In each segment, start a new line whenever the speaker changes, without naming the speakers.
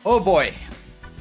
Oh boy.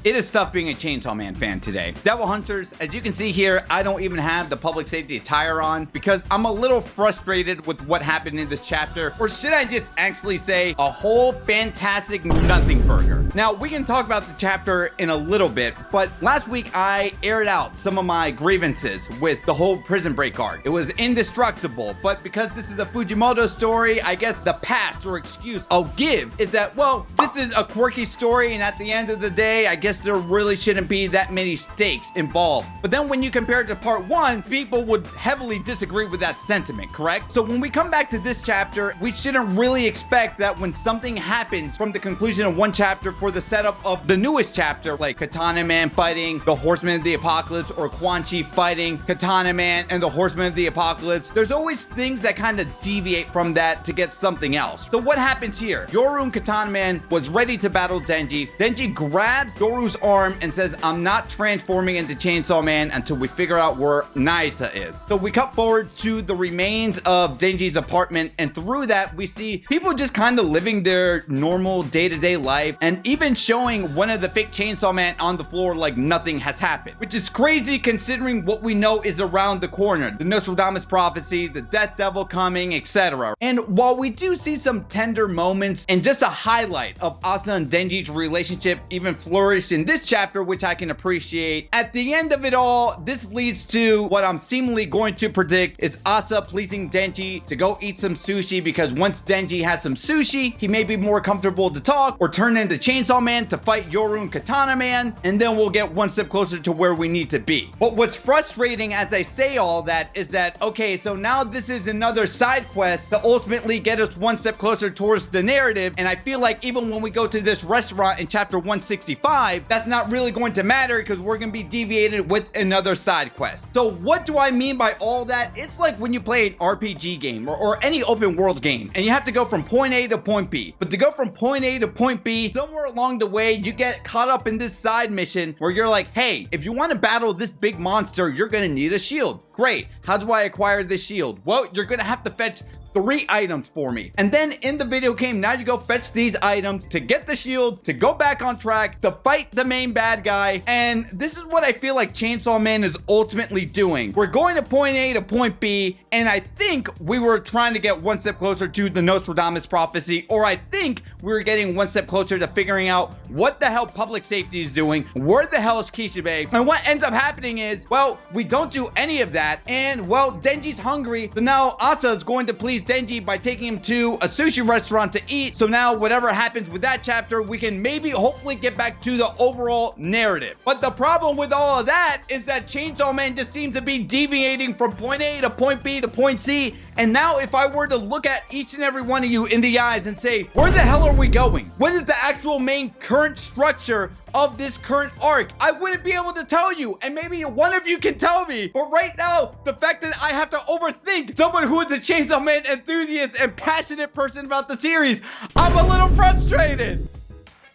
It is tough being a Chainsaw Man fan today. Devil Hunters, as you can see here, I don't even have the public safety attire on because I'm a little frustrated with what happened in this chapter. Or should I just actually say a whole fantastic nothing burger? Now, we can talk about the chapter in a little bit, but last week I aired out some of my grievances with the whole Prison Break arc. It was indestructible, but because this is a Fujimoto story, I guess the past or excuse I'll give is that, well, this is a quirky story, and at the end of the day, I guess there really shouldn't be that many stakes involved. But then when you compare it to part 1, people would heavily disagree with that sentiment, correct? So when we come back to this chapter, we shouldn't really expect that when something happens from the conclusion of one chapter for the setup of the newest chapter, like Katana Man fighting the Horseman of the Apocalypse or Quan Chi fighting Katana Man and the Horseman of the Apocalypse, there's always things that kind of deviate from that to get something else. So what happens here? Yoru and Katana Man was ready to battle Denji. Denji grabs Yoru's arm and says, I'm not transforming into Chainsaw Man until we figure out where Nayuta is. So we cut forward to the remains of Denji's apartment, and through that we see people just kind of living their normal day-to-day life, and even showing one of the fake Chainsaw Man on the floor like nothing has happened, which is crazy considering what we know is around the corner. The Nostradamus prophecy, the Death Devil coming, etc. And while we do see some tender moments and just a highlight of Asa and Denji's relationship even flourished in this chapter, which I can appreciate, at the end of it all, this leads to what I'm seemingly going to predict is Asa pleasing Denji to go eat some sushi, because once Denji has some sushi, he may be more comfortable to talk or turn into Chainsaw Man to fight Yoru and Katana Man, and then we'll get one step closer to where we need to be. But what's frustrating as I say all that is that, okay, so now this is another side quest to ultimately get us one step closer towards the narrative, and I feel like even when we go to this restaurant in chapter 165, that's not really going to matter because we're going to be deviated with another side quest. So what do I mean by all that? It's like when you play an RPG game or any open world game and you have to go from point A to point B. But to go from point A to point B, somewhere along the way, you get caught up in this side mission where you're like, hey, if you want to battle this big monster, you're going to need a shield. Great. How do I acquire this shield? Well, you're going to have to fetch 3 items for me. And then in the video game, now you go fetch these items to get the shield, to go back on track, to fight the main bad guy. And this is what I feel like Chainsaw Man is ultimately doing. We're going to point A to point B, and I think we were trying to get one step closer to the Nostradamus prophecy, or I think we were getting one step closer to figuring out what the hell public safety is doing, where the hell is Kishibe, and what ends up happening is, well, we don't do any of that, and well, Denji's hungry, so now Asa is going to please Denji by taking him to a sushi restaurant to eat. So now whatever happens with that chapter, we can maybe hopefully get back to the overall narrative. But the problem with all of that is that Chainsaw Man just seems to be deviating from point A to point B to point C. And now if I were to look at each and every one of you in the eyes and say, where the hell are we going? What is the actual main current structure of this current arc? I wouldn't be able to tell you, and maybe one of you can tell me. But right now, the fact that I have to overthink someone who is a Chainsaw Man enthusiast and passionate person about the series, I'm a little frustrated.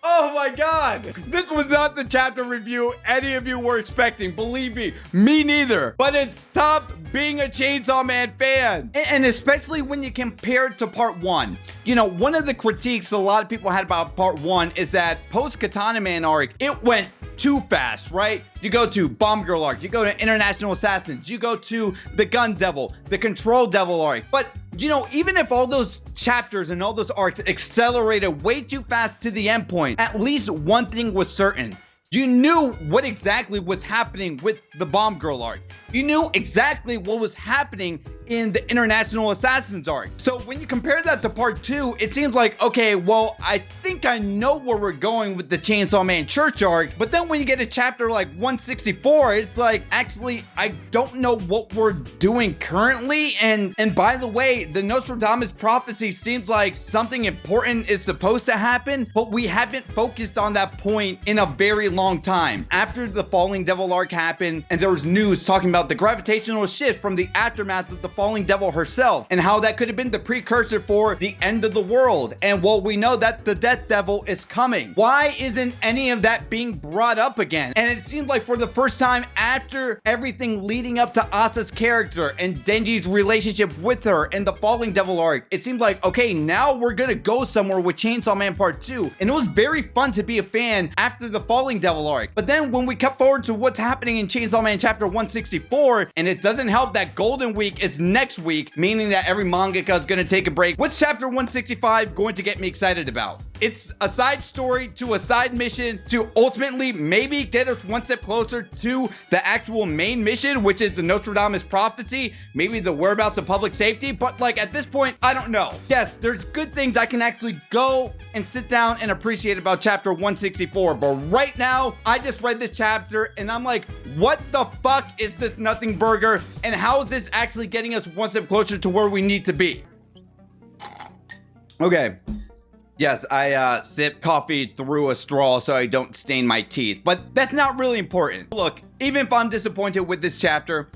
Oh my god, this was not the chapter review any of you were expecting, believe me neither. But it's tough being a Chainsaw Man fan, and especially when you compare it to part 1. You know, one of the critiques a lot of people had about part 1 is that post Katana Man arc, it went too fast, right? You go to Bomb Girl arc, you go to International Assassins, you go to the Gun Devil, the Control Devil arc. But you know, even if all those chapters and all those arcs accelerated way too fast to the end point, at least one thing was certain. You knew what exactly was happening with the Bomb Girl arc. You knew exactly what was happening in the International Assassins arc. So when you compare that to part 2, it seems like, okay, well, I think I know where we're going with the Chainsaw Man Church arc. But then when you get a chapter like 164, it's like, actually, I don't know what we're doing currently. And by the way, the Nostradamus prophecy seems like something important is supposed to happen, but we haven't focused on that point in a very long time. After the Falling Devil arc happened, and there was news talking about the gravitational shift from the aftermath of the falling devil herself and how that could have been the precursor for the end of the world. And well, we know that the death devil is coming. Why isn't any of that being brought up again? And it seems like for the first time after everything leading up to Asa's character and Denji's relationship with her and the falling devil arc, it seemed like, okay, now we're gonna go somewhere with Chainsaw Man Part 2. And it was very fun to be a fan after the falling devil arc. But then when we cut forward to what's happening in Chainsaw Man chapter 164, and it doesn't help that Golden Week is next week, meaning that every mangaka is gonna take a break. What's chapter 165 going to get me excited about? It's a side story to a side mission to ultimately maybe get us one step closer to the actual main mission, which is the Nostradamus prophecy, maybe the whereabouts of public safety. But like at this point, I don't know. Yes, there's good things I can actually go and sit down and appreciate about chapter 164. But right now, I just read this chapter and I'm like, what the fuck is this nothing burger? And how is this actually getting us one step closer to where we need to be? Okay. Yes, I sip coffee through a straw so I don't stain my teeth, but that's not really important. Look, even if I'm disappointed with this chapter,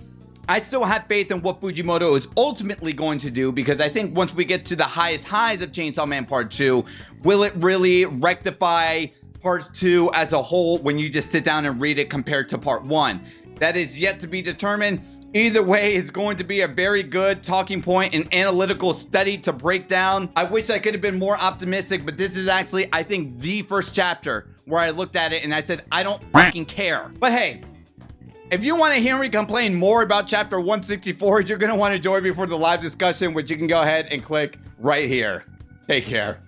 I still have faith in what Fujimoto is ultimately going to do, because I think once we get to the highest highs of Chainsaw Man Part 2, will it really rectify Part 2 as a whole when you just sit down and read it compared to Part 1? That is yet to be determined. Either way, it's going to be a very good talking point and analytical study to break down. I wish I could have been more optimistic, but this is actually, I think, the first chapter where I looked at it and I said, I don't fucking care. But hey, if you want to hear me complain more about chapter 164, you're going to want to join me for the live discussion, which you can go ahead and click right here. Take care.